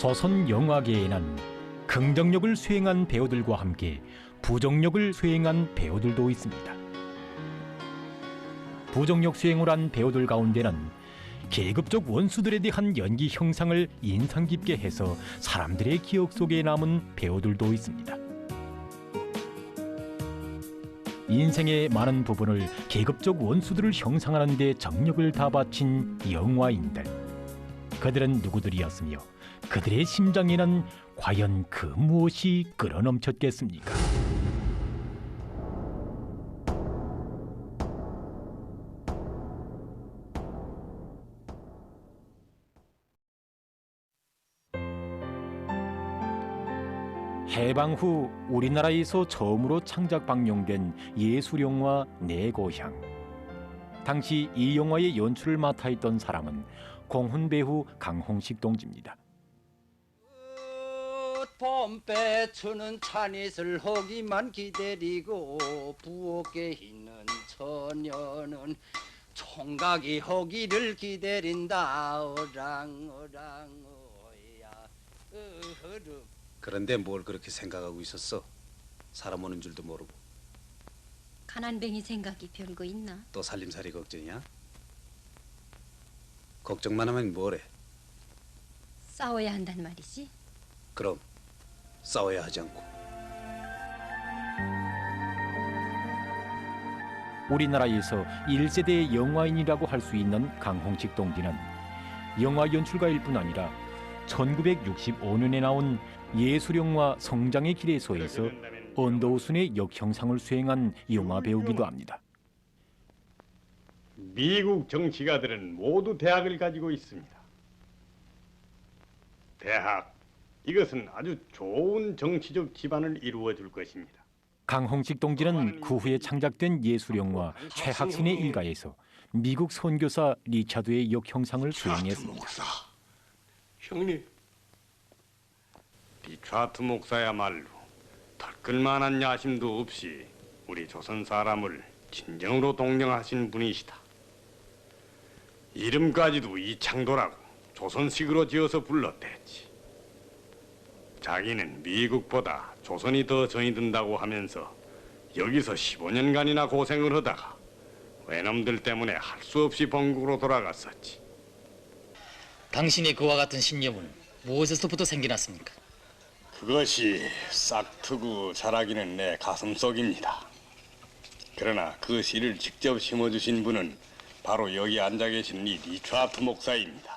조선 영화계에는 긍정역을 수행한 배우들과 함께 부정역을 수행한 배우들도 있습니다. 부정역 수행을 한 배우들 가운데는 계급적 원수들에 대한 연기 형상을 인상 깊게 해서 사람들의 기억 속에 남은 배우들도 있습니다. 인생의 많은 부분을 계급적 원수들을 형상하는 데 정력을 다 바친 영화인들. 그들은 누구들이었으며 그들의 심장에는 과연 그 무엇이 끌어넘쳤겠습니까? 해방 후 우리나라에서 처음으로 창작 방영된 예술영화 내 고향. 당시 이 영화의 연출을 맡아 있던 사람은 공훈 배우 강홍식 동지입니다. 봄배 추는 찬이슬 허기만 기다리고 부엌에 있는 처녀는 총각이 허기를 기다린다. 어랑어랑 어야 흐름. 그런데 뭘 그렇게 생각하고 있었어? 사람 오는 줄도 모르고. 가난뱅이 생각이 별거 있나? 또 살림살이 걱정이야? 걱정만 하면 뭐래? 싸워야 한단 말이지? 그럼 싸워야 하지 않고. 우리나라에서 1세대 영화인이라고 할 수 있는 강홍식 동지는 영화 연출가일 뿐 아니라 1965년에 나온 예술영화 성장의 길에서에서 언더우슨의 역형상을 수행한 영화 배우기도 합니다. 미국 정치가들은 모두 대학을 가지고 있습니다. 대학, 이것은 아주 좋은 정치적 기반을 이루어 줄 것입니다. 강홍식 동지는 그 후에 창작된 예술영화 최학신의 일가에서 미국 선교사 리차드의 역형상을 수행했습니다. 형님, 리차드 목사야말로 털끌만한 야심도 없이 우리 조선 사람을 진정으로 동경하신 분이시다. 이름까지도 이창도라고 조선식으로 지어서 불렀댔지. 자기는 미국보다 조선이 더 정이 든다고 하면서 여기서 15년간이나 고생을 하다가 외놈들 때문에 할 수 없이 본국으로 돌아갔었지. 당신이 그와 같은 신념은 무엇에서부터 생겨났습니까? 그것이 싹트고 자라기는 내 가슴속입니다. 그러나 그 씨를 직접 심어주신 분은 바로 여기 앉아 계신 이 리차드 목사입니다.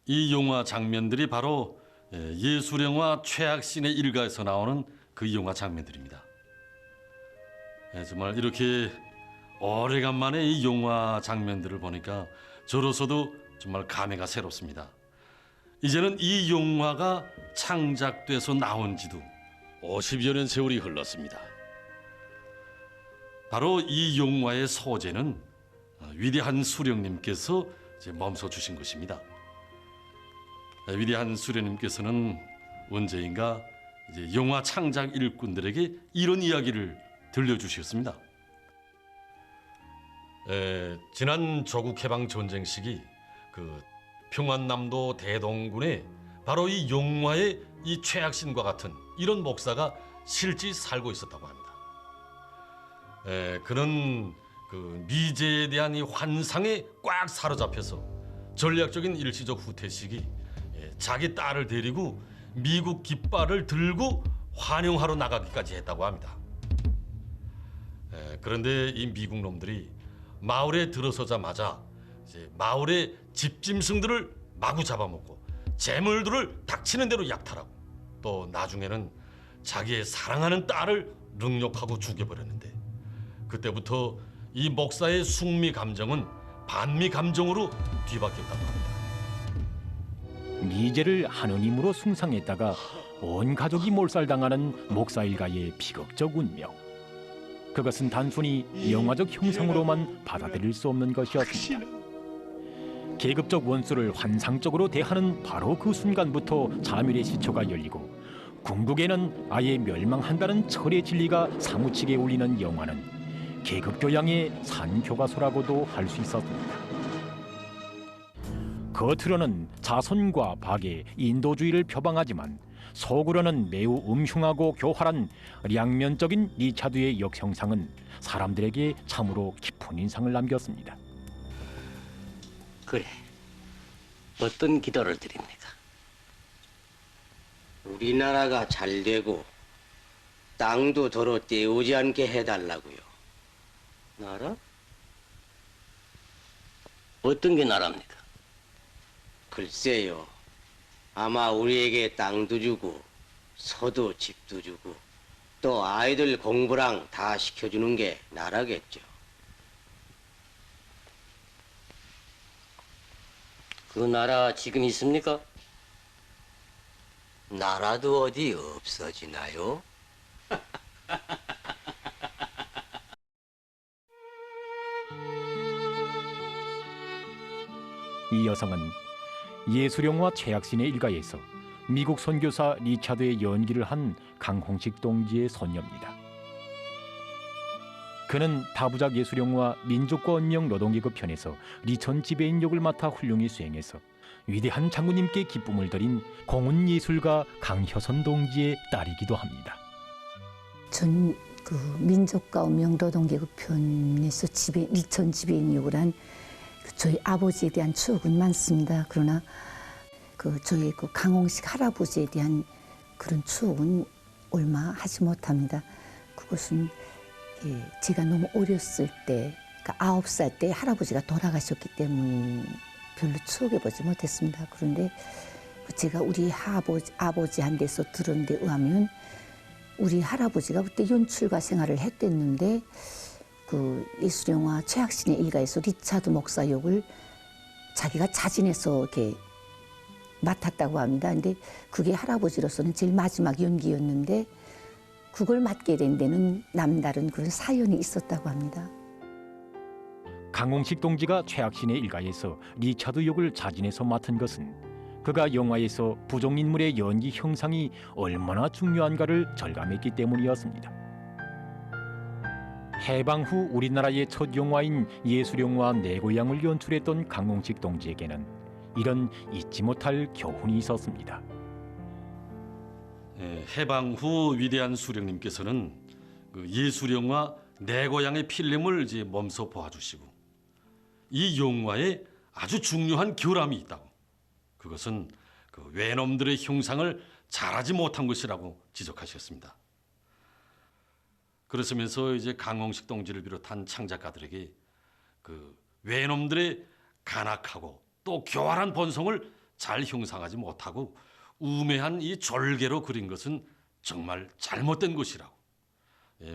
이 영화 장면들이 바로 예술영화 최학신의 일가에서 나오는 그 영화 장면들입니다. 정말 이렇게 오래간만에 이 영화 장면들을 보니까 저로서도 정말 감회가 새롭습니다. 이제는 이 영화가 창작돼서 나온 지도 50여 년 세월이 흘렀습니다. 바로 이 영화의 소재는 위대한 수령님께서 멈춰 주신 것입니다. 위대한 수령님께서는 언제인가 영화 창작 일꾼들에게 이런 이야기를 들려주셨습니다. 지난 조국 해방 전쟁 시기 그 평안남도 대동군에 바로 이 영화의 이 최학신과 같은 이런 목사가 실제 살고 있었다고 합니다. 그는 그 미제에 대한 이 환상에 꽉 사로잡혀서 전략적인 일시적 후퇴 시기 자기 딸을 데리고 미국 깃발을 들고 환영하러 나가기까지 했다고 합니다. 그런데 이 미국 놈들이 마을에 들어서자마자 이제 마을의 집짐승들을 마구 잡아먹고 재물들을 닥치는 대로 약탈하고 또 나중에는 자기의 사랑하는 딸을 능욕하고 죽여버렸는데 그때부터 이 목사의 숙미 감정은 반미 감정으로 뒤바뀌었다고 합니다. 미제를 하느님으로 숭상했다가 온 가족이 몰살당하는 목사 일가의 비극적 운명. 그것은 단순히 영화적 형상으로만 받아들일 수 없는 것이었습니다. 계급적 원수를 환상적으로 대하는 바로 그 순간부터 자멸의 시초가 열리고 궁극에는 아예 멸망한다는 철의 진리가 사무치게 울리는 영화는 계급교양의 산교과서라고도 할 수 있었습니다. 겉으로는 자선과 박애, 인도주의를 표방하지만 속으로는 매우 음흉하고 교활한 양면적인 리차드의 역형상은 사람들에게 참으로 깊은 인상을 남겼습니다. 그래, 어떤 기도를 드립니까? 우리나라가 잘 되고 땅도 도로 떼우지 않게 해달라고요. 나라? 어떤 게 나라입니까? 글쎄요. 아마 우리에게 땅도 주고 서도 집도 주고 또 아이들 공부랑 다 시켜주는 게 나라겠죠. 그 나라 지금 있습니까? 나라도 어디 없어지나요? 이 여성은 예수령과 최약신의 일가에서 미국 선교사 리차드의 연기를 한 강홍식 동지의 손녀입니다. 그는 다부작 예수령과 민족과 언명 노동계급 편에서 리천 지배인 역을 맡아 훌륭히 수행해서 위대한 장군님께 기쁨을 드린 공훈 예술가 강효선 동지의 딸이기도 합니다. 전 그 민족과 언명 노동계급 편에서 리천 지배인 역을 한 저희 아버지에 대한 추억은 많습니다. 그러나 저희 강홍식 할아버지에 대한 그런 추억은 얼마 하지 못합니다. 그것은 제가 너무 어렸을 때, 그러니까 9살 때 할아버지가 돌아가셨기 때문에 별로 추억해보지 못했습니다. 그런데 제가 우리 아버지한테서 들은 데 의하면 우리 할아버지가 그때 연출가 생활을 했댔는데 예수령과 최학신의 일가에서 리차드 목사 역을 자기가 자진해서 이렇게 맡았다고 합니다. 근데 그게 할아버지로서는 제일 마지막 연기였는데 그걸 맡게 된 데는 남다른 그런 사연이 있었다고 합니다. 강홍식 동지가 최학신의 일가에서 리차드 역을 자진해서 맡은 것은 그가 영화에서 부족인물의 연기 형상이 얼마나 중요한가를 절감했기 때문이었습니다. 해방 후 우리나라의 첫 영화인 예수령과 내 고향을 연출했던 강홍식 동지에게는 이런 잊지 못할 교훈이 있었습니다. 해방 후 위대한 수령님께서는 그 예수령과 내 고향의 필름을 이제 몸소 보아주시고 이 영화에 아주 중요한 결함이 있다고. 그것은 그 외놈들의 형상을 잘하지 못한 것이라고 지적하셨습니다. 그러면서 이제 강홍식 동지를 비롯한 창작가들에게 그 외놈들의 간악하고 또 교활한 본성을 잘 형상하지 못하고 우매한 이 졸개로 그린 것은 정말 잘못된 것이라고.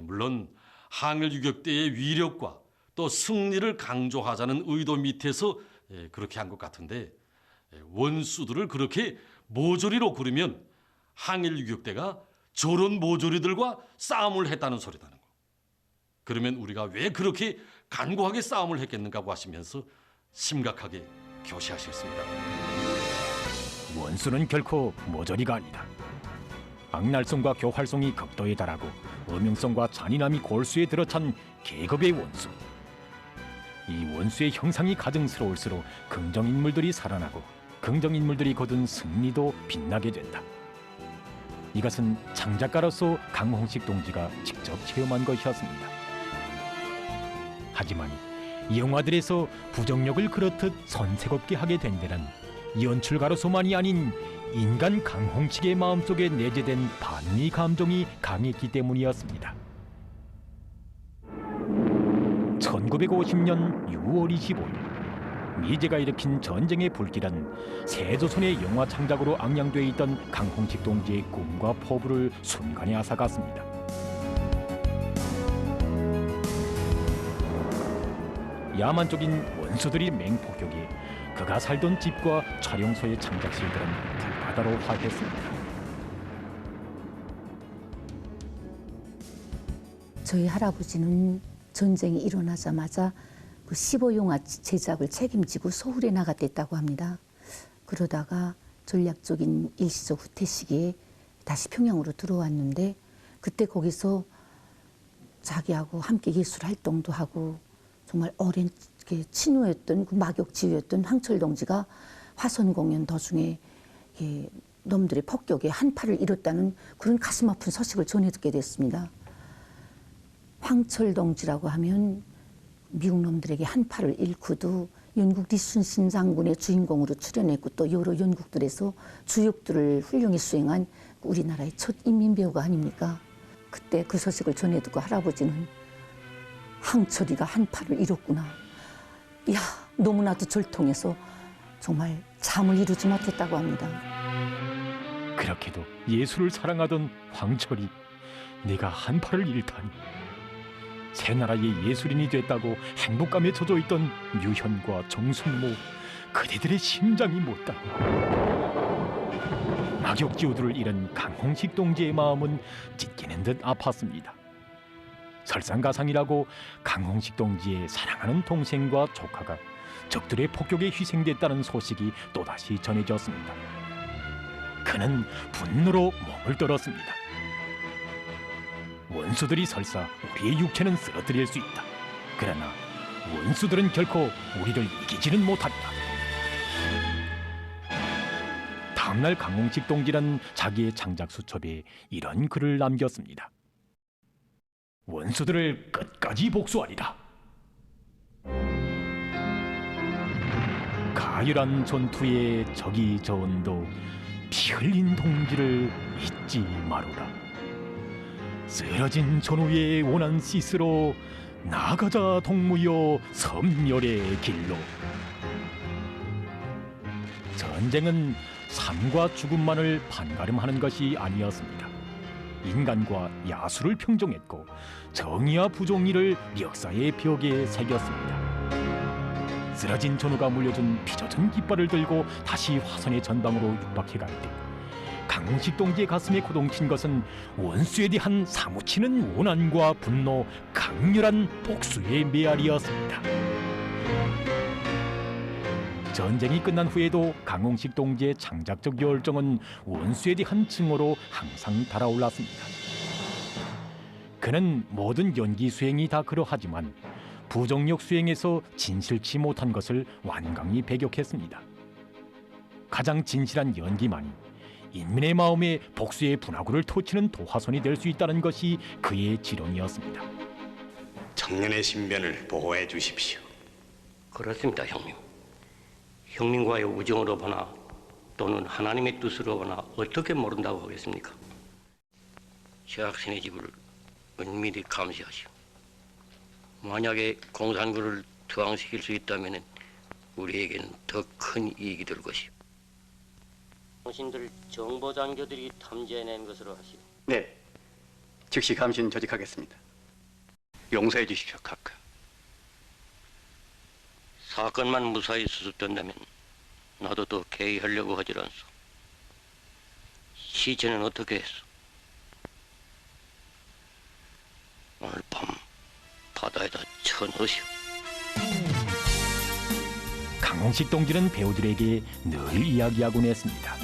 물론 항일 유격 때의 위력과 또 승리를 강조하자는 의도 밑에서 그렇게 한 것 같은데 원수들을 그렇게 모조리로 그리면 항일 유격 때가 저런 모조리들과 싸움을 했다는 소리다는 거. 그러면 우리가 왜 그렇게 간고하게 싸움을 했겠는가 하시면서 심각하게 교시하셨습니다. 원수는 결코 모조리가 아니다. 악랄성과 교활성이 극도에 달하고 음흉성과 잔인함이 골수에 들어찬 계급의 원수. 이 원수의 형상이 가증스러울수록 긍정인물들이 살아나고 긍정인물들이 거둔 승리도 빛나게 된다. 이것은 창작가로서 강홍식 동지가 직접 체험한 것이었습니다. 하지만 영화들에서 부정력을 그렇듯 선색없게 하게 된 데는 연출가로서만이 아닌 인간 강홍식의 마음속에 내재된 반미 감정이 강했기 때문이었습니다. 1950년 6월 25일 미제가 일으킨 전쟁의 불길은 세조선의 영화 창작으로 앙양돼 있던 강홍식 동지의 꿈과 포부를 순간에 앗아갔습니다. 야만적인 원수들이 맹폭격해 그가 살던 집과 촬영소의 창작실들은 불바다로 화했습니다. 저희 할아버지는 전쟁이 일어나자마자 그 15영화 제작을 책임지고 서울에 나갔댔다고 합니다. 그러다가 전략적인 일시적 후퇴 시기에 다시 평양으로 들어왔는데 그때 거기서 자기하고 함께 예술 활동도 하고 정말 어린 친구였던 그 막역지휘였던 황철 동지가 화선 공연 도중에 놈들의 폭격에 한 팔을 잃었다는 그런 가슴 아픈 소식을 전해 듣게 됐습니다. 황철 동지라고 하면 미국 놈들에게 한 팔을 잃고도 영국 리순신 장군의 주인공으로 출연했고 또 여러 연극들에서 주역들을 훌륭히 수행한 우리나라의 첫 인민배우가 아닙니까? 그때 그 소식을 전해 듣고 할아버지는 황철이가 한 팔을 잃었구나. 이야, 너무나도 절통해서 정말 잠을 이루지 못했다고 합니다. 그렇게도 예술을 사랑하던 황철이 내가 한 팔을 잃다니. 새 나라의 예술인이 됐다고 행복감에 젖어 있던 유현과 정순모, 그대들의 심장이 못다. 막역지우들을 잃은 강홍식 동지의 마음은 찢기는 듯 아팠습니다. 설상가상이라고 강홍식 동지의 사랑하는 동생과 조카가 적들의 폭격에 희생됐다는 소식이 또다시 전해졌습니다. 그는 분노로 몸을 떨었습니다. 원수들이 설사 우리의 육체는 쓰러뜨릴 수 있다. 그러나 원수들은 결코 우리를 이기지는 못한다. 다음날 강홍식 동지는 자기의 창작 수첩에 이런 글을 남겼습니다. 원수들을 끝까지 복수하리라. 가열한 전투에 적이 저온도 피 흘린 동지를 잊지 마루라. 쓰러진 전우의 원한 시스로 나가자 동무여 섬멸의 길로. 전쟁은 삶과 죽음만을 판가름하는 것이 아니었습니다. 인간과 야수를 평정했고 정의와 부정의를 역사의 벽에 새겼습니다. 쓰러진 전우가 물려준 피젖은 깃발을 들고 다시 화선의 전방으로 육박해갈 때 강홍식 동지의 가슴에 고동친 것은 원수에 대한 사무치는 원한과 분노, 강렬한 복수의 메아리였습니다. 전쟁이 끝난 후에도 강홍식 동지의 창작적 열정은 원수에 대한 증오로 항상 달아올랐습니다. 그는 모든 연기 수행이 다 그러하지만 부정력 수행에서 진실치 못한 것을 완강히 배격했습니다. 가장 진실한 연기만이 인민의 마음에 복수의 분화구를 터치는 도화선이 될 수 있다는 것이 그의 지론이었습니다. 청년의 신변을 보호해 주십시오. 그렇습니다, 형님. 형님과의 우정으로 보나 또는 하나님의 뜻으로 보나 어떻게 모른다고 하겠습니까? 제학신의 집을 은밀히 감시하시오. 만약에 공산군을 투항시킬 수 있다면 우리에게는 더 큰 이익이 될 것이오. 당신들 정보 장교들이 탐지해낸 것으로 하시오. 네, 즉시 감시는 조직하겠습니다. 용서해 주십시오, 카카. 사건만 무사히 수습된다면 나도 더 개의하려고 하질 않소. 시체는 어떻게 했소? 오늘 밤 바다에다 쳐넣으시오. 강홍식 동지는 배우들에게 늘 이야기하곤 했습니다.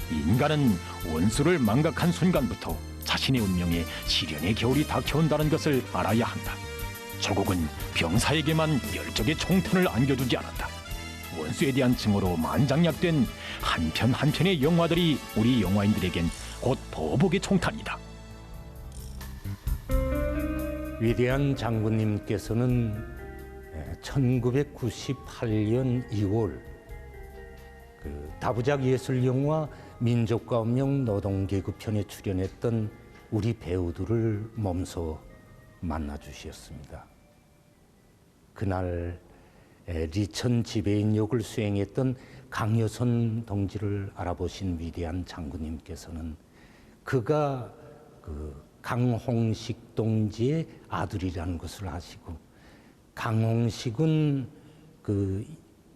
인간은 원수를 망각한 순간부터 자신의 운명에 시련의 겨울이 닥쳐온다는 것을 알아야 한다. 조국은 병사에게만 열적의 총탄을 안겨주지 않았다. 원수에 대한 증오로 만장약된 한 편 한 편의 영화들이 우리 영화인들에겐 곧 보복의 총탄이다. 위대한 장군님께서는 1998년 2월 다부작 예술영화 민족과 운명 노동계급 편에 출연했던 우리 배우들을 몸소 만나주셨습니다. 그날 리천 지배인 역을 수행했던 강여선 동지를 알아보신 위대한 장군님께서는 그가 강홍식 동지의 아들이라는 것을 아시고, 강홍식은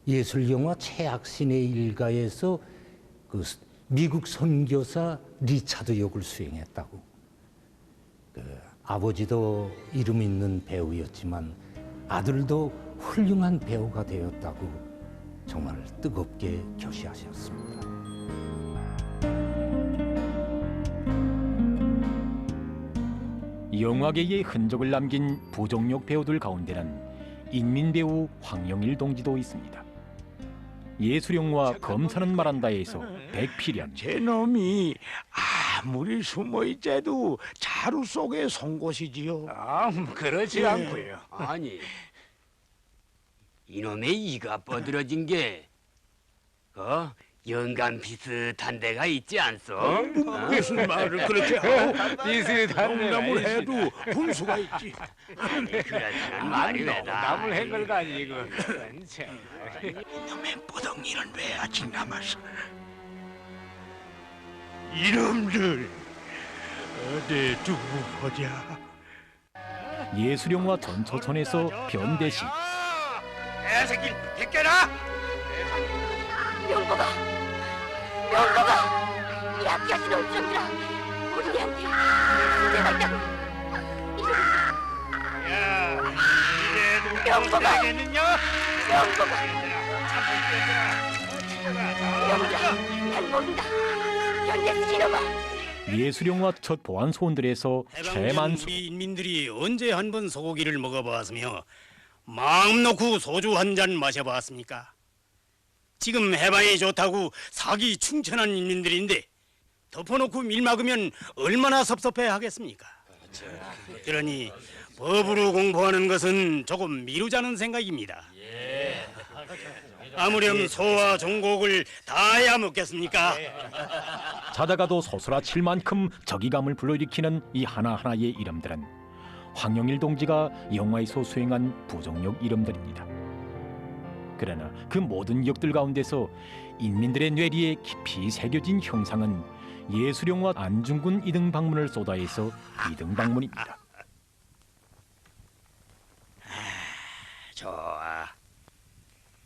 예술영화 최악신의 일가에서 미국 선교사 리차드 역을 수행했다고. 아버지도 이름 있는 배우였지만 아들도 훌륭한 배우가 되었다고 정말 뜨겁게 교시하셨습니다. 영화계의 흔적을 남긴 부정력 배우들 가운데는 인민배우 황영일 동지도 있습니다. 예수령과 검사는 말한다에서 백필연. 제놈이 아무리 숨어있자도 자루 속에 선 곳이지요. 그렇지 예. 않고요. 아니, 이놈의 이가 뻗어진 게 영감 비슷한 데가 있지 않소? 무슨 말을 그렇게 하고 비슷한 농담을 해도 분수가 있지. 그렇다는 말이 왜다? 농담을 한 걸 가지고. 이놈의 뽀덩이는 왜 아직 남았어? 이놈들 어디 두고 보자. 예수령과 전처선에서 변대식. 애새끼 벗겨라! 명보가 이 앞까지 올 줄이라 우리한테 내가 있다고. 명보가 난 모른다. 현대 신호가 예수령과 첫 보안 소원들에서 최만수. 우리 인민들이 언제 한 번 소고기를 먹어봤으며 마음 놓고 소주 한 잔 마셔봤습니까? 지금 해방이 좋다고 사기 충천한 인민들인데 덮어놓고 밀막으면 얼마나 섭섭해 하겠습니까? 그러니 법으로 공부하는 것은 조금 미루자는 생각입니다. 아무렴 소와 종곡을 다 해야 먹겠습니까? 자다가도 소스라칠 만큼 적의감을 불러일으키는 이 하나하나의 이름들은 황영일 동지가 영화에서 수행한 부정역 이름들입니다. 그러나 그 모든 역들 가운데서 인민들의 뇌리에 깊이 새겨진 형상은 예수령과 안중근 이등방문을 쏟아해서 이등방문입니다. 좋아.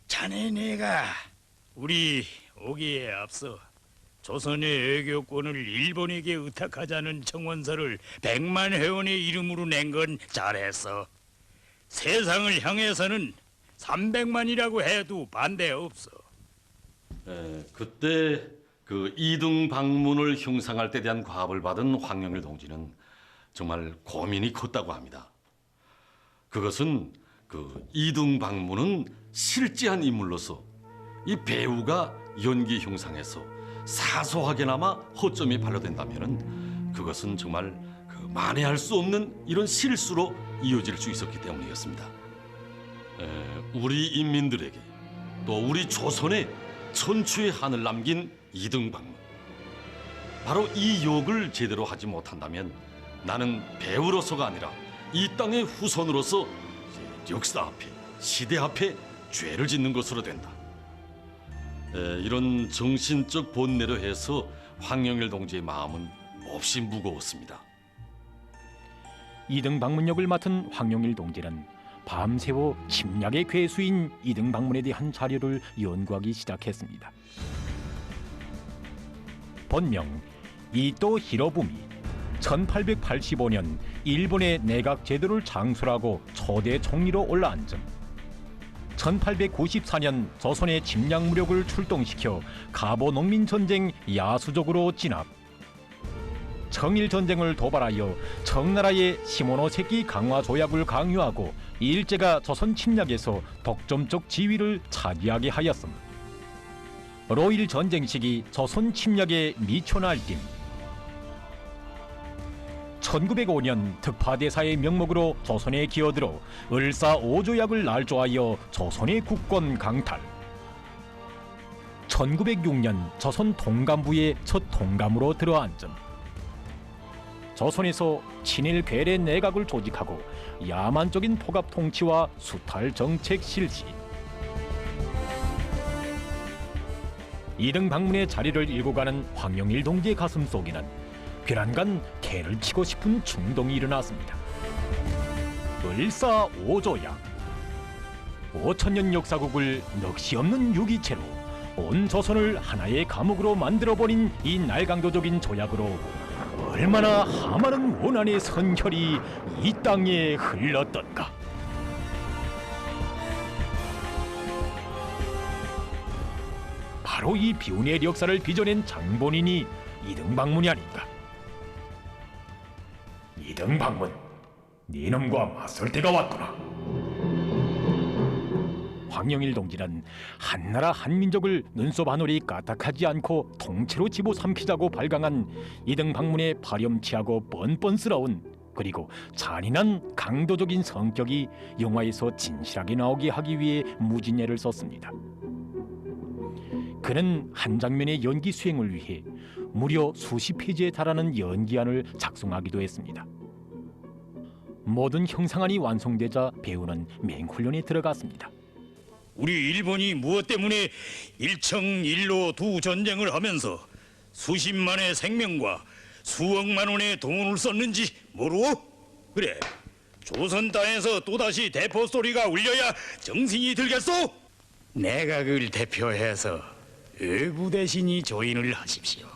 자네 내가 우리 오기에 앞서 조선의 애교권을 일본에게 의탁하자는 청원서를 100만 회원의 이름으로 낸 건 잘했어. 세상을 향해서는 300만이라고 해도 반대 없어. 그때 그 이등 방문을 형상할 때 대한 과업을 받은 황영일 동지는 정말 고민이 컸다고 합니다. 그것은 그 이등 방문은 실제한 인물로서 이 배우가 연기 형상에서 사소하게나마 허점이 반려된다면은 그것은 정말 그 만회할 수 없는 이런 실수로 이어질 수 있었기 때문이었습니다. 우리 인민들에게 또 우리 조선의 천추의 한을 남긴 이등 방문. 바로 이 역을 제대로 하지 못한다면 나는 배우로서가 아니라 이 땅의 후손으로서 역사 앞에 시대 앞에 죄를 짓는 것으로 된다. 이런 정신적 본내로 해서 황영일 동지의 마음은 몹시 무거웠습니다. 이등방문역을 맡은 황영일 동지는 밤새워 침략의 괴수인 이등방문에 대한 자료를 연구하기 시작했습니다. 본명 이토 히로부미, 1885년 일본의 내각 제도를 장수하고 초대 총리로 올라앉음. 1894년 조선의 침략 무력을 출동시켜 가보 농민전쟁 야수족으로 진압. 청일전쟁을 도발하여 청나라의 시모노세키 강화 조약을 강요하고 일제가 조선 침략에서 독점적 지위를 차지하게 하였음. 로일 전쟁 시기 조선 침략의 미초 날림. 1905년 특파대사의 명목으로 조선에 기어들어 을사 5조약을 날조하여 조선의 국권 강탈. 1906년 조선 통감부의 첫 통감으로 들어앉음. 조선에서 친일 괴뢰 내각을 조직하고 야만적인 포갑 통치와 수탈 정책 실시. 이등 방문의 자리를 일고 가는 황영일 동지의 가슴 속에는 괴란간 개를 치고 싶은 충동이 일어났습니다. 을사 5조약. 5000년 역사국을 넋이 없는 유기체로 온 조선을 하나의 감옥으로 만들어버린 이 날강도적인 조약으로 얼마나 하찮은 원한의 선혈이 이 땅에 흘렀던가. 바로 이 비운의 역사를 빚어낸 장본인이 이등방문이 아닌가. 이등방문, 네 놈과 맞설 때가 왔구나. 황영일 동지는 한나라 한민족을 눈썹 한 올이 까딱하지 않고 통째로 집어삼키자고 발광한 이등 방문의 파렴치하고 뻔뻔스러운 그리고 잔인한 강도적인 성격이 영화에서 진실하게 나오게 하기 위해 무진애를 썼습니다. 그는 한 장면의 연기 수행을 위해 무려 수십 페이지에 달하는 연기안을 작성하기도 했습니다. 모든 형상안이 완성되자 배우는 맹훈련에 들어갔습니다. 우리 일본이 무엇 때문에 일청일로 두 전쟁을 하면서 수십만의 생명과 수억만 원의 돈을 썼는지 모르오? 그래, 조선 땅에서 또다시 대포 소리가 울려야 정신이 들겠소? 내가 그를 대표해서 의부 대신이 조인을 하십시오.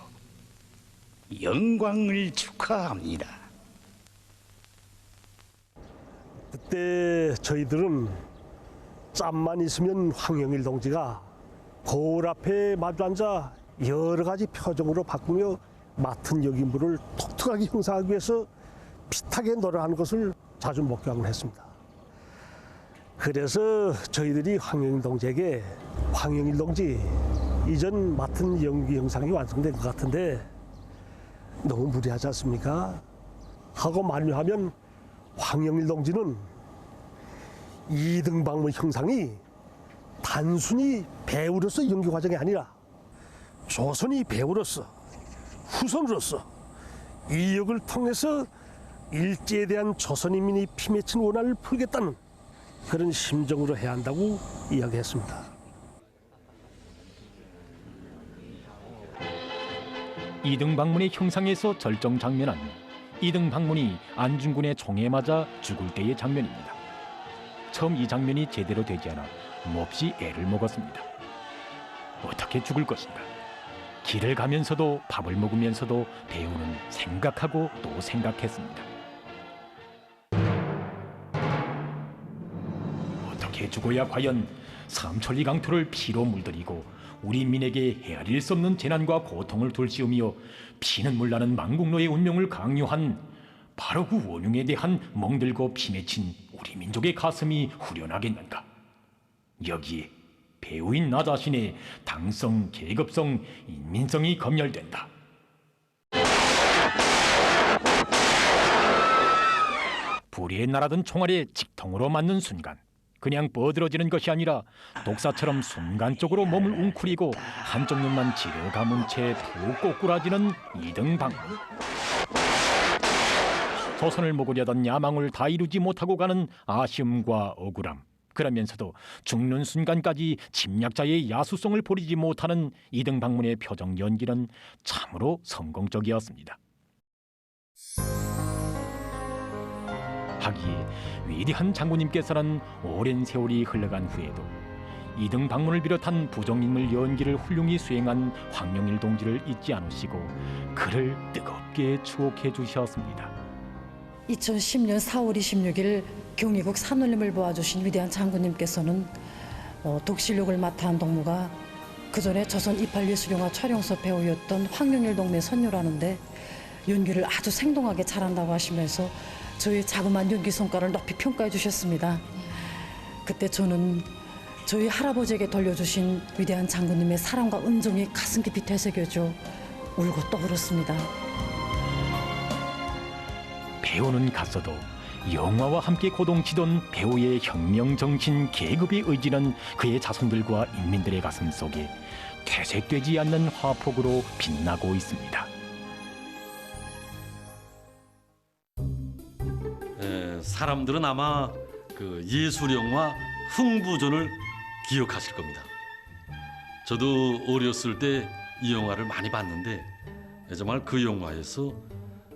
영광을 축하합니다. 그때 저희들은 짬만 있으면 황영일 동지가 거울 앞에 마주 앉아 여러 가지 표정으로 바꾸며 맡은 역임무를 독특하게 형성하기 위해서 핏하게 노력하는 것을 자주 목격을 했습니다. 그래서 저희들이 황영일 동지에게 황영일 동지, 이전 맡은 연기 영상이 완성된 것 같은데 너무 무리하지 않습니까? 하고 만류하면 황영일 동지는 이등방문 형상이 단순히 배우로서 연기 과정이 아니라 조선이 배우로서 후손으로서 이 역을 통해서 일제에 대한 조선인민이 피맺힌 원한을 풀겠다는 그런 심정으로 해야 한다고 이야기했습니다. 이등방문의 형상에서 절정 장면은 이등방문이 안중근의 총에 맞아 죽을 때의 장면입니다. 처음 이 장면이 제대로 되지 않아 몹시 애를 먹었습니다. 어떻게 죽을 것인가? 길을 가면서도 밥을 먹으면서도 배우는 생각하고 또 생각했습니다. 어떻게 죽어야 과연 삼천리 강토를 피로 물들이고 우리 민에게 헤아릴 수 없는 재난과 고통을 돌씌우며 피는 물나는 망국노의 운명을 강요한 바로 그 원흉에 대한 멍들고 피맺힌 우리 민족의 가슴이 후련하겠는가? 여기에 배우인 나 자신의 당성, 계급성, 인민성이 검열된다. 불의의 날아든 총알에 직통으로 맞는 순간 그냥 뻗어지는 것이 아니라 독사처럼 순간적으로 몸을 웅크리고 한쪽 눈만 지르 감은 채 푹 꼬꾸라지는 이등방문. 조선을 먹으려던 야망을 다 이루지 못하고 가는 아쉬움과 억울함, 그러면서도 죽는 순간까지 침략자의 야수성을 버리지 못하는 이등방문의 표정 연기는 참으로 성공적이었습니다. 하기에 위대한 장군님께서는 오랜 세월이 흘러간 후에도 이등방문을 비롯한 부정인물 연기를 훌륭히 수행한 황영일 동지를 잊지 않으시고 그를 뜨겁게 추억해 주셨습니다. 2010년 4월 26일 경의국 산울림을 보아주신 위대한 장군님께서는 독실력을 맡아 한 동무가 그전에 조선 이팔예술영화 촬영소 배우였던 황영일 동무의 선녀라는데 연기를 아주 생동하게 잘한다고 하시면서 저희 자그마한 연기 성과를 높이 평가해 주셨습니다. 그때 저는 저희 할아버지에게 돌려주신 위대한 장군님의 사랑과 은정이 가슴 깊이 되새겨져 울고 또 울었습니다. 배우는 갔어도 영화와 함께 고동치던 배우의 혁명정신, 계급의 의지는 그의 자손들과 인민들의 가슴 속에 퇴색되지 않는 화폭으로 빛나고 있습니다. 사람들은 아마 그 예술영화 흥부전을 기억하실 겁니다. 저도 어렸을 때 이 영화를 많이 봤는데 정말 그 영화에서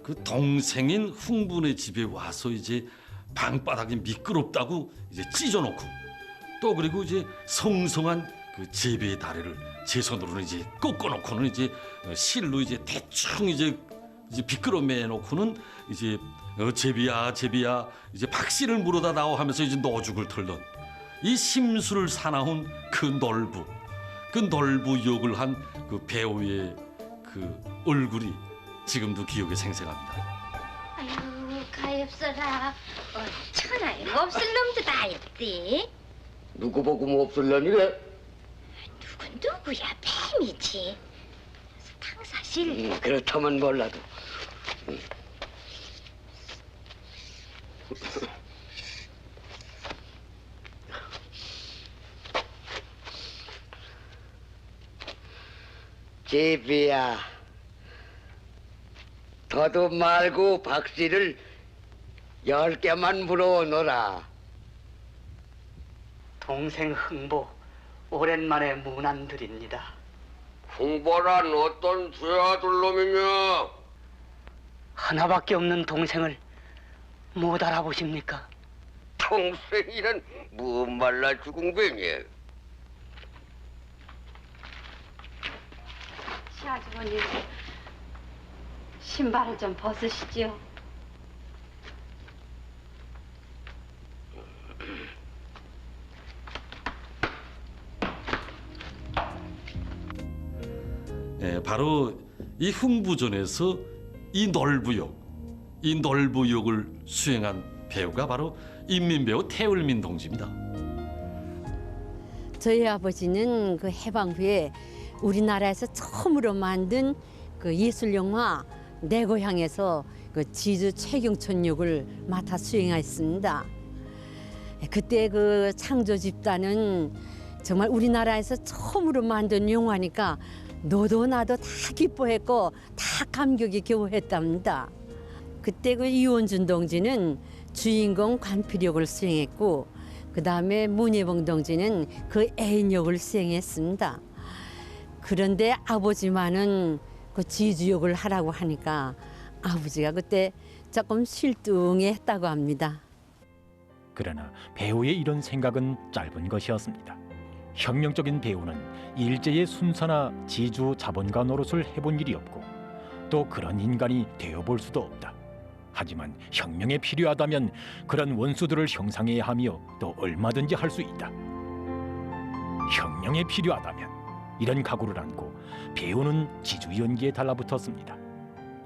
그 동생인 흥분의 집에 와서 이제 방바닥이 미끄럽다고 이제 찢어놓고 또 그리고 이제 성성한 그 제비의 다리를 제 손으로는 이제 꺾어놓고는 이제 실로 이제 대충 이제 비끄러매 놓고는 이제 제비야 제비야 이제 박씨를 물어다 나와 하면서 이제 노죽을 털던 이 심술을 사나운 그 넓부 역을 한 그 배우의 그 얼굴이 지금도 기억에 생생합니다. 아유, 가엾어라. 천하에 없을 놈도 다 있지. 누구 보고 뭐 없을려니래? 누구야? 뱀이지. 당사실. 그렇다면 몰라도. 제비야, 더도 말고 박씨를 10개만 물어오너라. 동생 흥보 오랜만에 문안드립니다. 흥보란 어떤 죄아들 놈이냐? 하나밖에 없는 동생을 못 알아보십니까? 동생이란 무슨 말라 죽은 뱀이야? 시아주머니 신발을 좀 벗으시지요. 예, 바로 이 흥부전에서 이 놀부역을 수행한 배우가 바로 인민배우 태울민 동지입니다. 저희 아버지는 그 해방 후에 우리나라에서 처음으로 만든 그 예술 영화 내 고향에서 그 지주 최경천 역을 맡아 수행했습니다. 그때 그 창조 집단은 정말 우리나라에서 처음으로 만든 영화니까 너도 나도 다 기뻐했고 다 감격이 교했답니다. 그때 그 이원준 동지는 주인공 관필 역을 수행했고 그 다음에 문예봉 동지는 그 애인 역을 수행했습니다. 그런데 아버지만은 그 지주 역을 하라고 하니까 아버지가 그때 조금 실뚱했다고 합니다. 그러나 배우의 이런 생각은 짧은 것이었습니다. 혁명적인 배우는 일제의 순사나 지주 자본가 노릇을 해본 일이 없고 또 그런 인간이 되어볼 수도 없다. 하지만 혁명에 필요하다면 그런 원수들을 형상해야 하며 또 얼마든지 할 수 있다. 혁명에 필요하다면 이런 각오를 안고 배우는 지주 연기에 달라붙었습니다.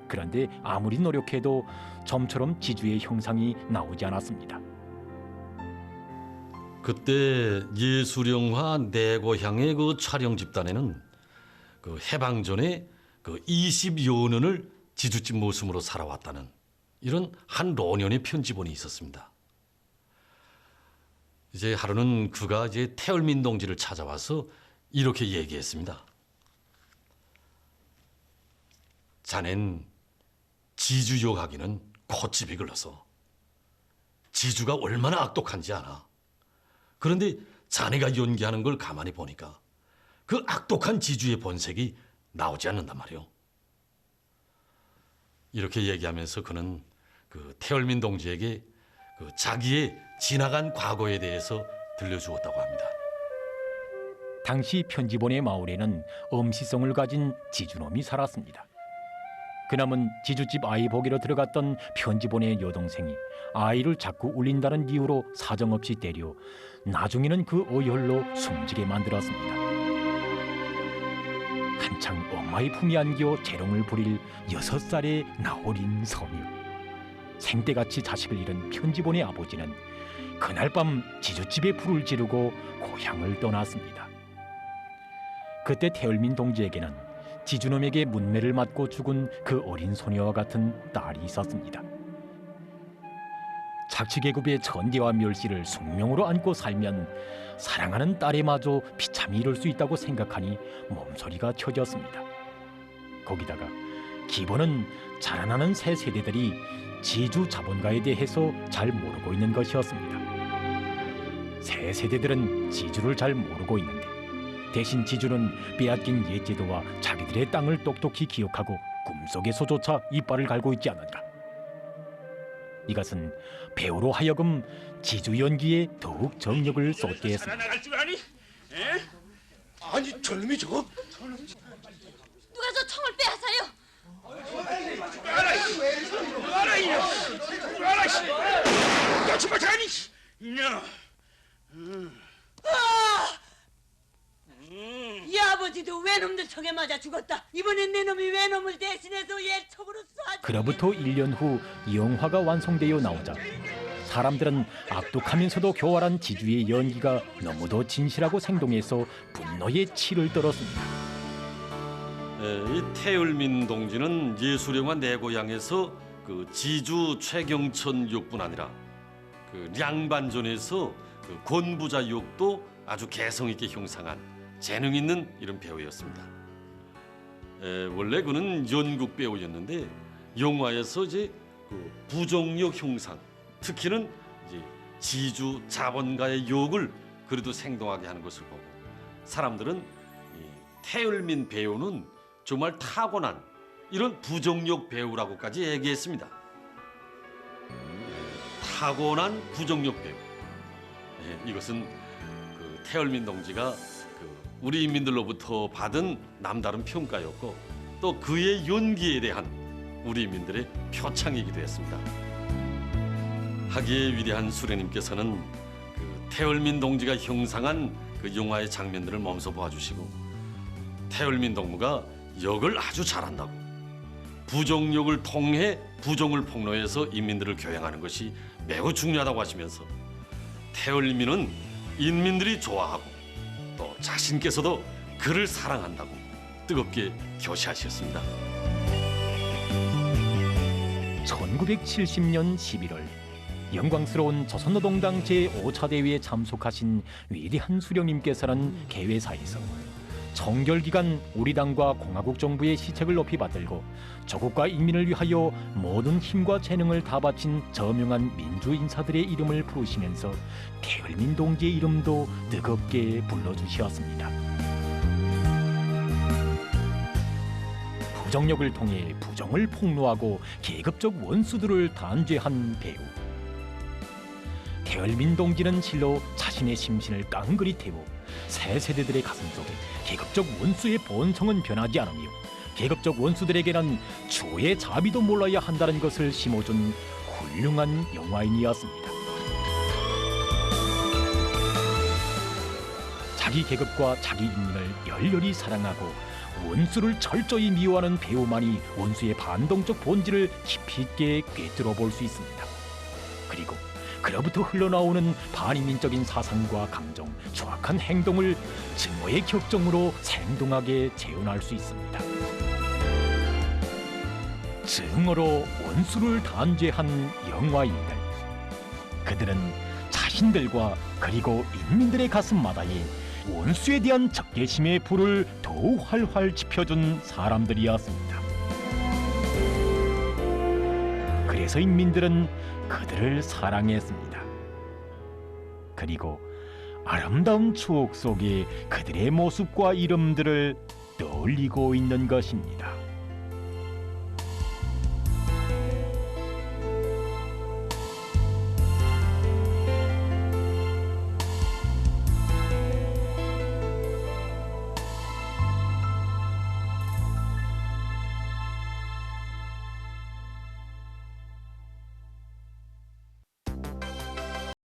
그런데 아무리 노력해도 좀처럼 지주의 형상이 나오지 않았습니다. 그때 예술영화 내 고향의 그 촬영 집단에는 그 해방 전에 그 20여 년을 지주집 모습으로 살아왔다는 이런 한 노년의 편집본이 있었습니다. 이제 하루는 그가 이제 태울민 동지를 찾아와서 이렇게 얘기했습니다. 자넨 지주역 하기는 콧집이 글러서 지주가 얼마나 악독한지 알아. 그런데 자네가 연기하는 걸 가만히 보니까 그 악독한 지주의 본색이 나오지 않는단 말이오. 이렇게 얘기하면서 그는 그 태울민 동지에게 그 자기의 지나간 과거에 대해서 들려주었다고 합니다. 당시 편지본의 마을에는 엄시성을 가진 지주놈이 살았습니다. 그남은 지주집 아이 보기로 들어갔던 편지본의 여동생이 아이를 자꾸 울린다는 이유로 사정없이 때려 나중에는 그 어혈로 숨지게 만들었습니다. 한창 엄마의 품에 안겨 재롱을 부릴 6살의 나어린 소녀. 생때같이 자식을 잃은 편지본의 아버지는 그날 밤 지주집에 불을 지르고 고향을 떠났습니다. 그때 태울민 동지에게는 지주놈에게 문매를 맞고 죽은 그 어린 소녀와 같은 딸이 있었습니다. 착취계급의 천대와 멸시를 숙명으로 안고 살면 사랑하는 딸에마저 비참히 이룰 수 있다고 생각하니 몸소리가 쳐졌습니다. 거기다가 기본은 자라나는 새 세대들이 지주 자본가에 대해서 잘 모르고 있는 것이었습니다. 새 세대들은 지주를 잘 모르고 있는데 대신 지주는 빼앗긴 옛 제도와 자기들의 땅을 똑똑히 기억하고 꿈속에서조차 이빨을 갈고 있지 않는가. 이것은 배우로 하여금 지주 연기에 더욱 정력을 쏟게 했습니다. 살아나갈 줄 아니? 에? 아니 저놈이 저거 누가 저 총을 빼앗아요? 야 정말 자니? 이놈. 이 아버지도 외놈들 척에 맞아 죽었다. 이번엔 내 놈이 외놈을 대신해서 얘 척으로 쏴. 그로부터 1년 후 영화가 완성되어 나오자 사람들은 악독하면서도 교활한 지주의 연기가 너무도 진실하고 생동해서 분노의 치를 떨었습니다. 이 태을민 동지는 예수령화 내 고향에서 그 지주 최경천 역뿐 아니라 그 량반전에서 그 권부자 역도 아주 개성 있게 형상한 재능 있는 이런 배우였습니다. 원래 그는 연극 배우였는데 영화에서 이제 그 부정역 형상, 특히는 이제 지주 자본가의 역을 그래도 생동하게 하는 것을 보고 사람들은 이 태을민 배우는 정말 타고난 이런 부정역 배우라고까지 얘기했습니다. 타고난 부정역 배우. 이것은 그 태을민 동지가 그 우리 인민들로부터 받은 남다른 평가였고 또 그의 연기에 대한 우리 인민들의 표창이기도 했습니다. 하기에 위대한 수령님께서는 그 태을민 동지가 형상한 그 영화의 장면들을 몸소 보아주시고 태을민 동무가 역을 아주 잘한다고 부정역을 통해 부정을 폭로해서 인민들을 교양하는 것이 매우 중요하다고 하시면서 태을민은 인민들이 좋아하고 또 자신께서도 그를 사랑한다고 뜨겁게 교시하셨습니다. 1970년 11월 영광스러운 조선노동당 제5차 대회에 참석하신 위대한 수령님께서는 개회사에서 청결기간 우리 당과 공화국 정부의 시책을 높이 받들고 조국과 인민을 위하여 모든 힘과 재능을 다 바친 저명한 민주인사들의 이름을 부르시면서 태을민 동지의 이름도 뜨겁게 불러주셨습니다. 부정역을 통해 부정을 폭로하고 계급적 원수들을 단죄한 배우. 태을민 동지는 실로 자신의 심신을 깡그리 태워 새 세대들의 가슴 속에 계급적 원수의 본성은 변하지 않으며 계급적 원수들에게는 주의 자비도 몰라야 한다는 것을 심어준 훌륭한 영화인이었습니다. 자기 계급과 자기 인민을 열렬히 사랑하고 원수를 철저히 미워하는 배우만이 원수의 반동적 본질을 깊이 있게 꿰뚫어 볼 수 있습니다. 그리고 그로부터 흘러나오는 반인민적인 사상과 감정, 추악한 행동을 증오의 격정으로 생동하게 재현할 수 있습니다. 증오로 원수를 단죄한 영화인들. 그들은 자신들과 그리고 인민들의 가슴마다에 원수에 대한 적개심의 불을 더욱 활활 지펴준 사람들이었습니다. 그래서 인민들은 그들을 사랑했습니다. 그리고 아름다운 추억 속에 그들의 모습과 이름들을 떠올리고 있는 것입니다.